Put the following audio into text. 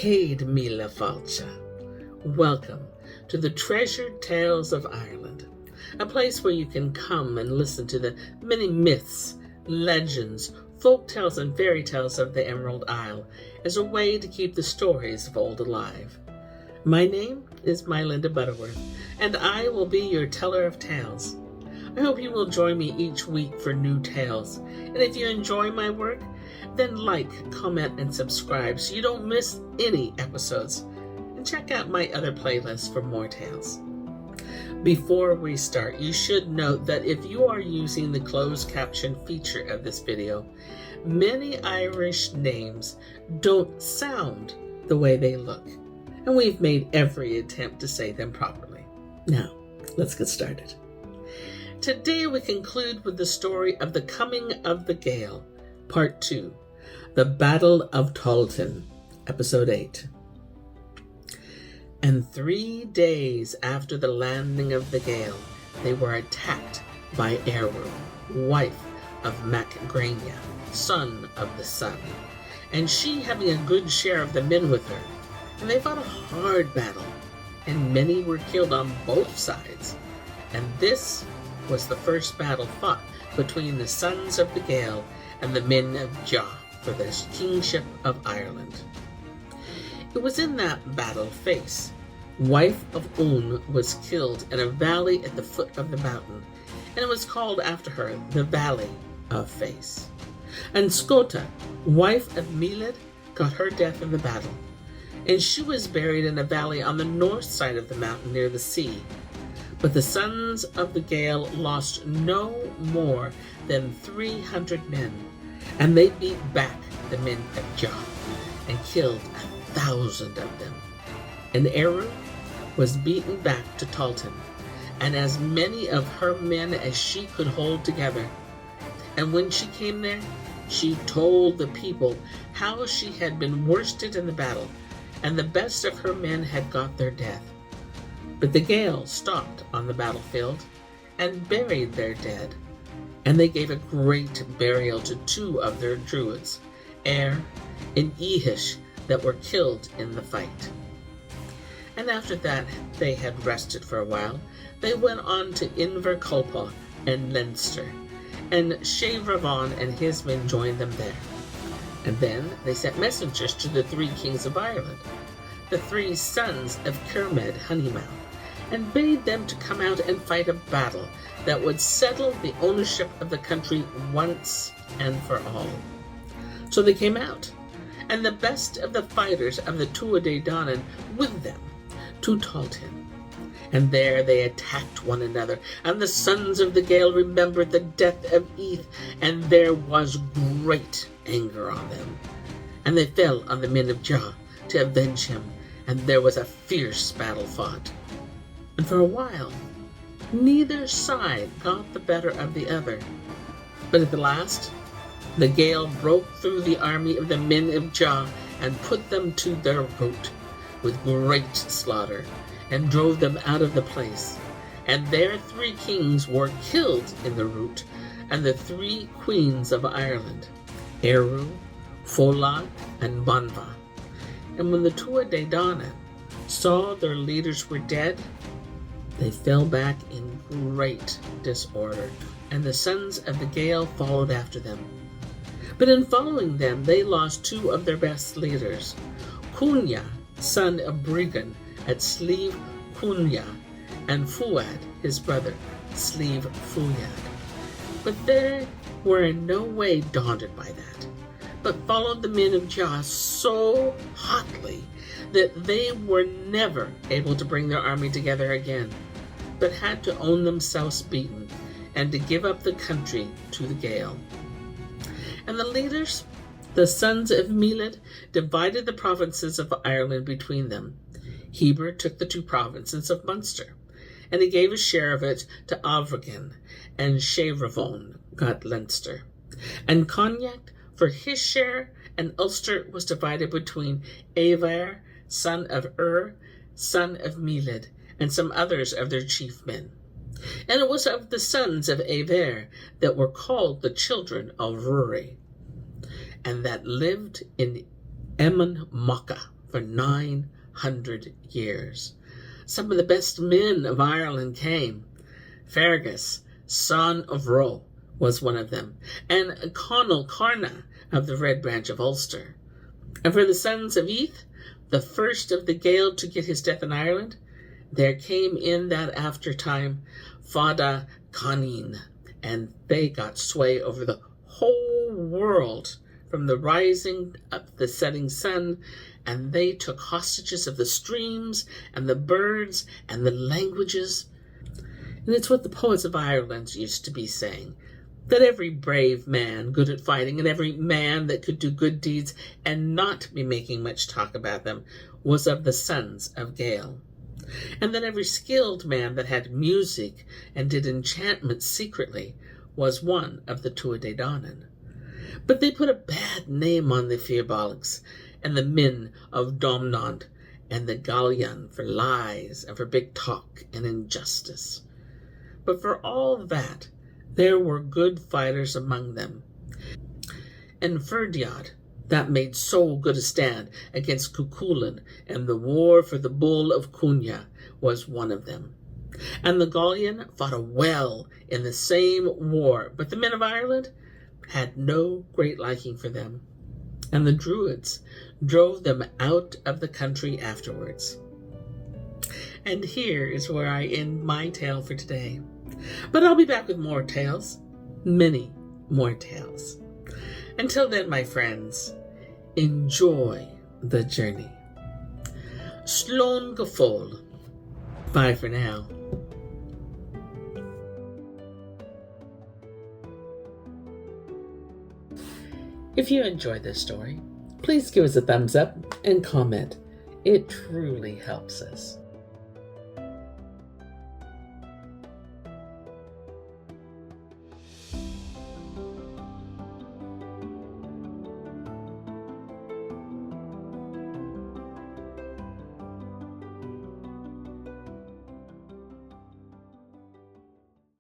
Céad Míle Fáilte. Welcome to the Treasured Tales of Ireland, a place where you can come and listen to the many myths, legends, folk tales, and fairy tales of the Emerald Isle as a way to keep the stories of old alive. My name is MyLinda Butterworth, and I will be your teller of tales. I hope you will join me each week for new tales, and if you enjoy my work, then like, comment, and subscribe so you don't miss any episodes, and check out my other playlists for more tales. Before we start, you should note that if you are using the closed caption feature of this video, many Irish names don't sound the way they look, and we've made every attempt to say them properly. Now, let's get started. Today we conclude with the story of the coming of the Gael, Part 2, the Battle of Tailltin, Episode 8. And 3 days after the landing of the Gael, they were attacked by Eriu, wife of Mac Greine, son of the sun, and she having a good share of the men with her. And they fought a hard battle, and many were killed on both sides. And this was the first battle fought between the sons of the Gael and the men of Dea for the kingship of Ireland. It was in that battle Fais, wife of Un, was killed in a valley at the foot of the mountain, and it was called after her the Valley of Fais. And Scota, wife of Míle, got her death in the battle, and she was buried in a valley on the north side of the mountain near the sea. But the sons of the Gael lost no more than 300 men, and they beat back the men of Dea and killed 1,000 of them. And Eriu was beaten back to Tailltin, and as many of her men as she could hold together. And when she came there, she told the people how she had been worsted in the battle, and the best of her men had got their death. But the Gael stopped on the battlefield and buried their dead, and they gave a great burial to 2 of their druids, Er and Ehish, that were killed in the fight. And after that they had rested for a while, they went on to Inverculpa and Leinster, and Shavravon and his men joined them there. And then they sent messengers to the 3 kings of Ireland, the 3 sons of Kermed Honeymouth, and bade them to come out and fight a battle that would settle the ownership of the country once and for all. So they came out, and the best of the fighters of the Tuatha Dé Danann with them to Tailltin. And there they attacked one another, and the sons of the Gael remembered the death of Eth, and there was great anger on them. And they fell on the men of Dea to avenge him, and there was a fierce battle fought. And for a while, neither side got the better of the other. But at the last, the Gael broke through the army of the men of Dea and put them to their rout with great slaughter, and drove them out of the place. And their 3 kings were killed in the rout, and the 3 queens of Ireland, Eriu, Fola, and Banva. And when the Tuatha Dé Danann saw their leaders were dead, they fell back in great disorder, and the sons of the Gael followed after them. But in following them, they lost 2 of their best leaders, Cunha, son of Brigan, at Slieve Cunha, and Fuad, his brother, Slieve Fuad. But they were in no way daunted by that, but followed the men of Dea so hotly that they were never able to bring their army together again, but had to own themselves beaten, and to give up the country to the Gael. And the leaders, the sons of Míle, divided the provinces of Ireland between them. Heber took the 2 provinces of Munster, and he gave a share of it to Avragan, and Shavravon got Leinster. And Connacht for his share, and Ulster was divided between Eivir, son of son of Míle, and some others of their chief men. And it was of the sons of Eivir that were called the children of Ruri, and that lived in Emon Macha for 900 years. Some of the best men of Ireland came. Fergus, son of Ro, was one of them, and Conall Carna of the Red Branch of Ulster. And for the sons of Eath, the first of the Gael to get his death in Ireland, there came in that after time Fada Canin, and they got sway over the whole world from the rising up the setting sun, and they took hostages of the streams and the birds and the languages. And it's what the poets of Ireland used to be saying, that every brave man good at fighting and every man that could do good deeds and not be making much talk about them was of the sons of Gael. And that every skilled man that had music and did enchantments secretly was one of the Tuatha Dé Danann. But they put a bad name on the Fíorbalgs and the men of Domnant and the Gallian for lies and for big talk and injustice. But for all that, there were good fighters among them. And Ferdiad, that made so good a stand against Cuchulainn and the war for the bull of Cunha, was one of them. And the Gallian fought a well in the same war, but the men of Ireland had no great liking for them, and the Druids drove them out of the country afterwards. And here is where I end my tale for today. But I'll be back with more tales, many more tales. Until then, my friends, enjoy the journey. Slán go fóill. Bye for now. If you enjoyed this story, please give us a thumbs up and comment. It truly helps us.